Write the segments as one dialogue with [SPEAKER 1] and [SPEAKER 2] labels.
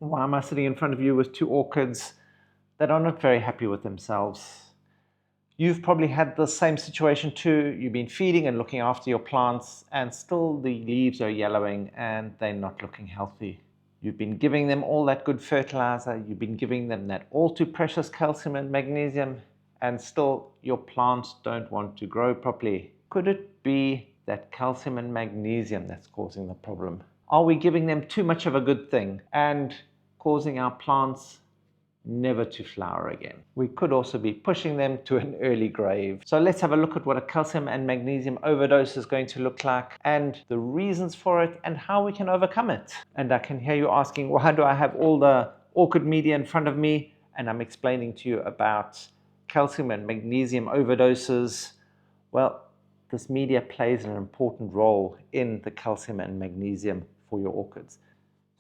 [SPEAKER 1] Why am I sitting in front of you with two orchids that are not very happy with themselves? You've probably had the same situation too. You've been feeding and looking after your plants and still the leaves are yellowing and they're not looking healthy. You've been giving them all that good fertilizer, you've been giving them that all too precious calcium and magnesium, and still your plants don't want to grow properly. Could it be that calcium and magnesium that's causing the problem? Are we giving them too much of a good thing and causing our plants never to flower again? We could also be pushing them to an early grave. So let's have a look at what a calcium and magnesium overdose is going to look like and the reasons for it and how we can overcome it. And I can hear you asking, why do I have all the orchid media in front of me? And I'm explaining to you about calcium and magnesium overdoses. Well, this media plays an important role in the calcium and magnesium for your orchids.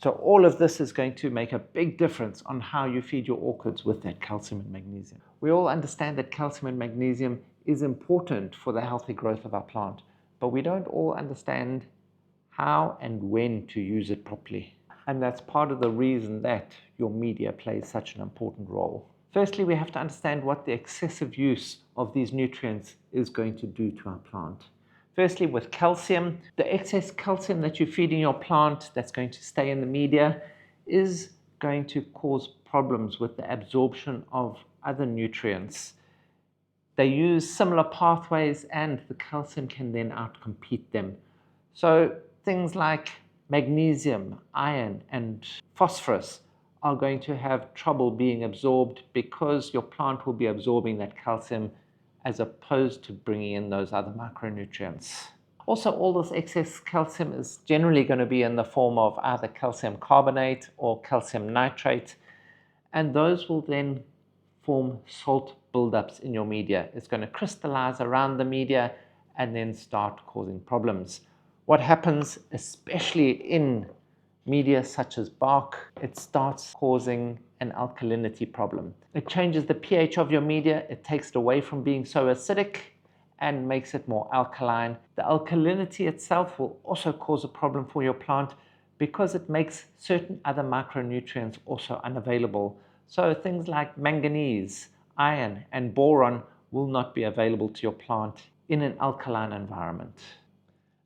[SPEAKER 1] So all of this is going to make a big difference on how you feed your orchids with that calcium and magnesium. We all understand that calcium and magnesium is important for the healthy growth of our plant, but we don't all understand how and when to use it properly. And that's part of the reason that your media plays such an important role. Firstly, we have to understand what the excessive use of these nutrients is going to do to our plant. Firstly, with calcium, the excess calcium that you're feeding your plant that's going to stay in the media is going to cause problems with the absorption of other nutrients. They use similar pathways and the calcium can then outcompete them. So things like magnesium, iron, and phosphorus are going to have trouble being absorbed because your plant will be absorbing that calcium as opposed to bringing in those other micronutrients. Also, all this excess calcium is generally going to be in the form of either calcium carbonate or calcium nitrate, and those will then form salt buildups in your media. It's going to crystallize around the media and then start causing problems. What happens, especially in media such as bark, it starts causing an alkalinity problem. It changes the pH of your media, it takes it away from being so acidic and makes it more alkaline. The alkalinity itself will also cause a problem for your plant because it makes certain other micronutrients also unavailable. So things like manganese, iron, and boron will not be available to your plant in an alkaline environment.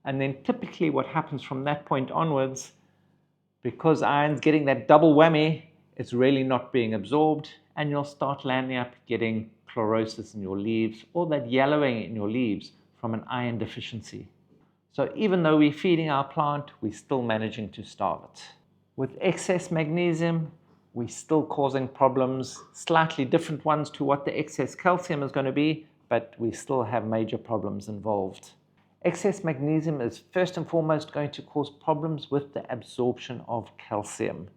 [SPEAKER 1] And then typically what happens from that point onwards, because iron's getting that double whammy, it's really not being absorbed and you'll start landing up getting chlorosis in your leaves or that yellowing in your leaves from an iron deficiency. So even though we're feeding our plant, we're still managing to starve it. With excess magnesium, we're still causing problems, slightly different ones to what the excess calcium is going to be, but we still have major problems involved. Excess magnesium is first and foremost going to cause problems with the absorption of calcium.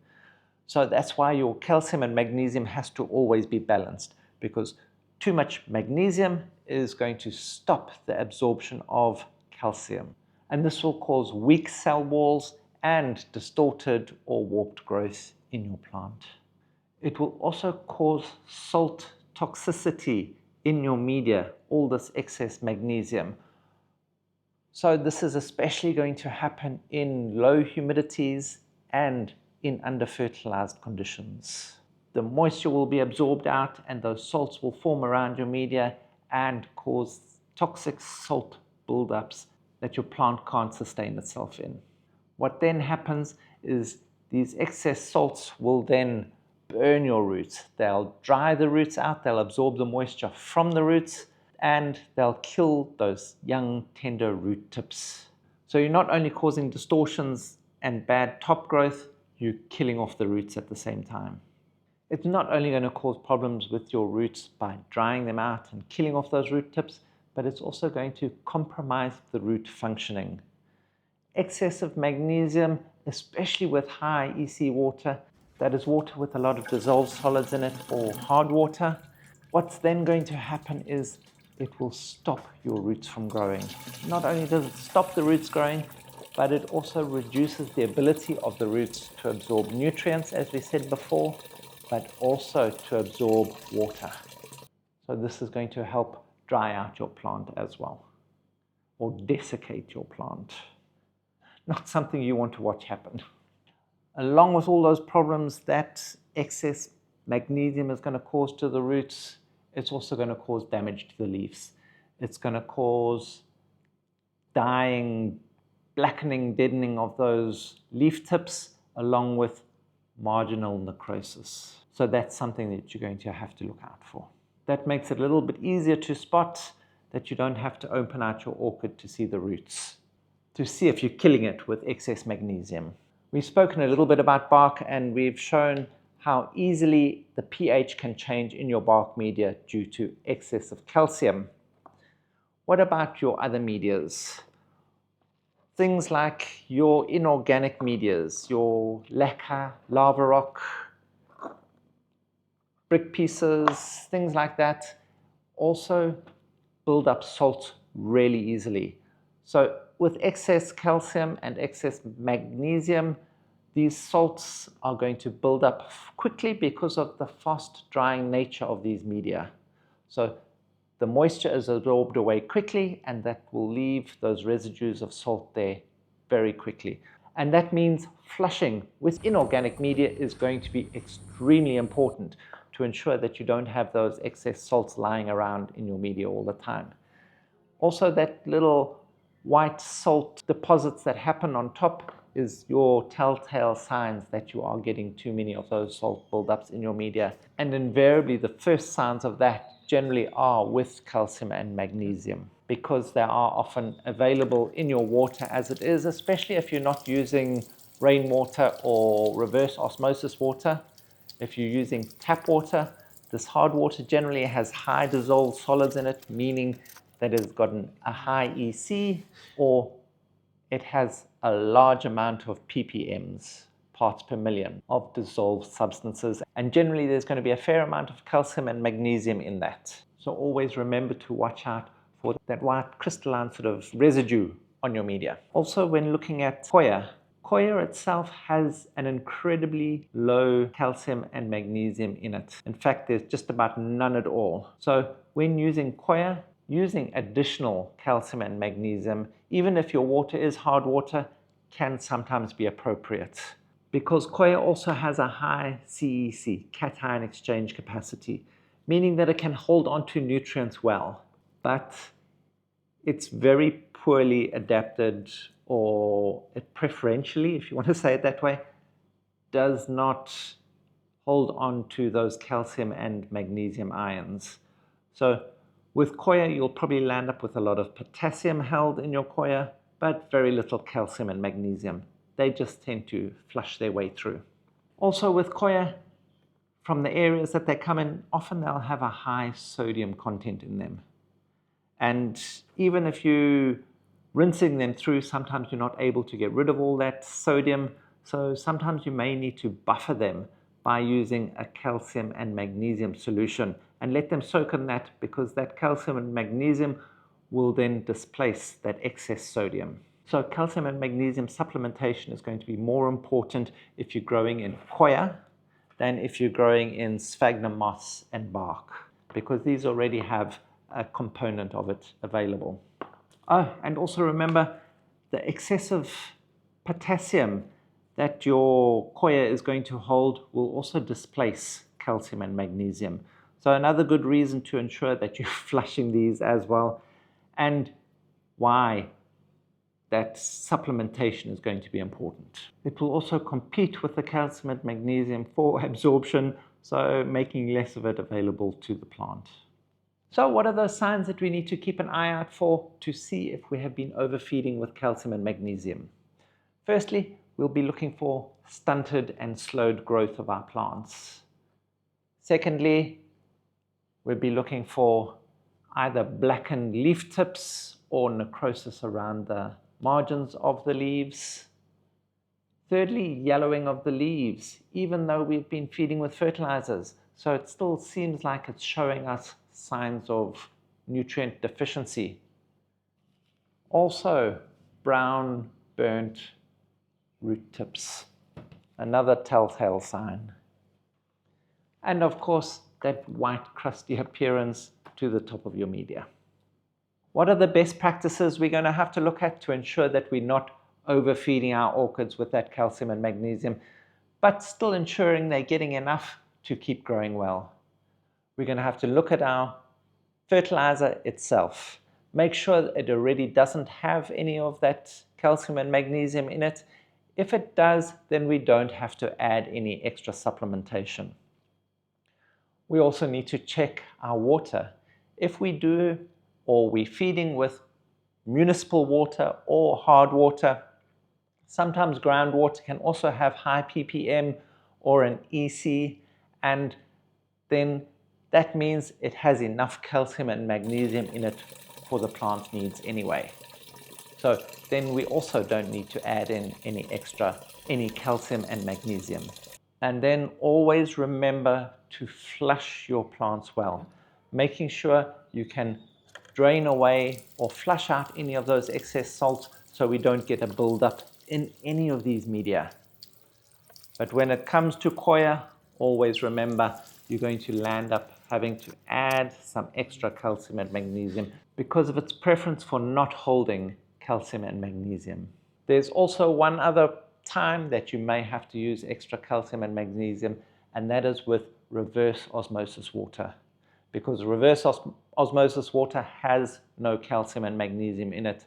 [SPEAKER 1] So that's why your calcium and magnesium has to always be balanced, because too much magnesium is going to stop the absorption of calcium. And this will cause weak cell walls and distorted or warped growth in your plant. It will also cause salt toxicity in your media, all this excess magnesium. So this is especially going to happen in low humidities and in under-fertilized conditions. The moisture will be absorbed out and those salts will form around your media and cause toxic salt buildups that your plant can't sustain itself in. What then happens is these excess salts will then burn your roots. They'll dry the roots out, they'll absorb the moisture from the roots, and they'll kill those young, tender root tips. So you're not only causing distortions and bad top growth, you're killing off the roots at the same time. It's not only going to cause problems with your roots by drying them out and killing off those root tips, but it's also going to compromise the root functioning. Excessive magnesium, especially with high EC water, that is water with a lot of dissolved solids in it or hard water, what's then going to happen is it will stop your roots from growing. Not only does it stop the roots growing, but it also reduces the ability of the roots to absorb nutrients, as we said before, but also to absorb water. So this is going to help dry out your plant as well, or desiccate your plant. Not something you want to watch happen. along with all those problems that excess magnesium is going to cause to the roots, it's also going to cause damage to the leaves. It's going to cause dying, blackening, deadening of those leaf tips, along with marginal necrosis. So that's something that you're going to have to look out for. That makes it a little bit easier to spot, that you don't have to open out your orchid to see the roots, to see if you're killing it with excess magnesium. We've spoken a little bit about bark, and we've shown how easily the pH can change in your bark media due to excess of calcium. What about your other medias? Things like your inorganic medias, your lacquer, lava rock, brick pieces, things like that, also build up salt really easily. So with excess calcium and excess magnesium, these salts are going to build up quickly because of the fast drying nature of these media. So the moisture is absorbed away quickly, and that will leave those residues of salt there very quickly. And that means flushing with inorganic media is going to be extremely important to ensure that you don't have those excess salts lying around in your media all the time. Also, that little white salt deposits that happen on top is your telltale signs that you are getting too many of those salt buildups in your media. And invariably, the first signs of that generally are with calcium and magnesium, because they are often available in your water as it is, especially if you're not using rainwater or reverse osmosis water. If you're using tap water, this hard water generally has high dissolved solids in it, meaning that it's got a high EC, or it has a large amount of ppms, parts per million, of dissolved substances. And generally there's going to be a fair amount of calcium and magnesium in that. So always remember to watch out for that white crystalline sort of residue on your media. Also, when looking at coir itself has an incredibly low calcium and magnesium in it. In fact, there's just about none at all. So when using coir, using additional calcium and magnesium, even if your water is hard water, can sometimes be appropriate, because coir also has a high CEC, cation exchange capacity, meaning that it can hold on to nutrients well, but it's very poorly adapted, or it preferentially, if you want to say it that way, does not hold on to those calcium and magnesium ions. So with coir, you'll probably land up with a lot of potassium held in your coir, but very little calcium and magnesium. They just tend to flush their way through. Also with coir, from the areas that they come in, often they'll have a high sodium content in them. And even if you rinsing them through, sometimes you're not able to get rid of all that sodium. So sometimes you may need to buffer them by using a calcium and magnesium solution and let them soak in that, because that calcium and magnesium will then displace that excess sodium. So calcium and magnesium supplementation is going to be more important if you're growing in coir than if you're growing in sphagnum moss and bark, because these already have a component of it available. Oh, and also remember, the excessive potassium that your coir is going to hold will also displace calcium and magnesium. So another good reason to ensure that you're flushing these as well, and why that supplementation is going to be important. It will also compete with the calcium and magnesium for absorption, so making less of it available to the plant. So what are those signs that we need to keep an eye out for to see if we have been overfeeding with calcium and magnesium? Firstly, we'll be looking for stunted and slowed growth of our plants. Secondly, we'll be looking for either blackened leaf tips or necrosis around the margins of the leaves. Thirdly, yellowing of the leaves, even though we've been feeding with fertilizers. So it still seems like it's showing us signs of nutrient deficiency. Also, brown, burnt root tips, another telltale sign. And of course, that white crusty appearance to the top of your media. What are the best practices we're going to have to look at to ensure that we're not overfeeding our orchids with that calcium and magnesium? but still ensuring they're getting enough to keep growing well. We're going to have to look at our fertilizer itself. Make sure it already doesn't have any of that calcium and magnesium in it. If it does, then we don't have to add any extra supplementation. We also need to check our water. If we do, or we're feeding with municipal water or hard water, sometimes groundwater can also have high ppm or an EC, and then that means it has enough calcium and magnesium in it for the plant needs anyway. So then we also don't need to add in any calcium and magnesium. And then always remember to flush your plants well, making sure you can drain away or flush out any of those excess salts so we don't get a buildup in any of these media. But when it comes to coir, always remember you're going to land up having to add some extra calcium and magnesium because of its preference for not holding calcium and magnesium. There's also one other time that you may have to use extra calcium and magnesium, and that is with reverse osmosis water, because reverse osmosis water has no calcium and magnesium in it.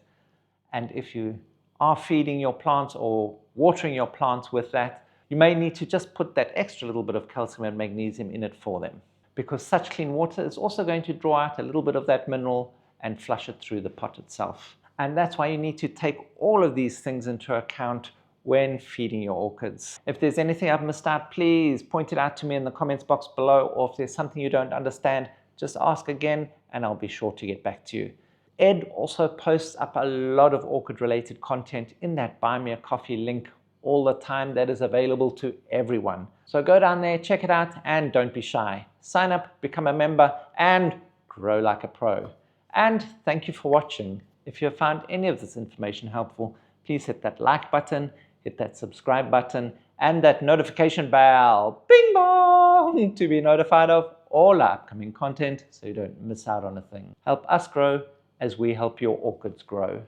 [SPEAKER 1] And if you are feeding your plants or watering your plants with that, you may need to just put that extra little bit of calcium and magnesium in it for them, because such clean water is also going to draw out a little bit of that mineral and flush it through the pot itself. And that's why you need to take all of these things into account when feeding your orchids. If there's anything I've missed out, please point it out to me in the comments box below, or if there's something you don't understand, just ask again and I'll be sure to get back to you. Ed also posts up a lot of orchid related content in that Buy Me a Coffee link all the time that is available to everyone. So go down there, check it out, and don't be shy. Sign up, become a member, and grow like a pro. And thank you for watching. If you have found any of this information helpful, please hit that like button, hit that subscribe button, and that notification bell, bing bong, to be notified of all our upcoming content so you don't miss out on a thing. Help us grow as we help your orchids grow.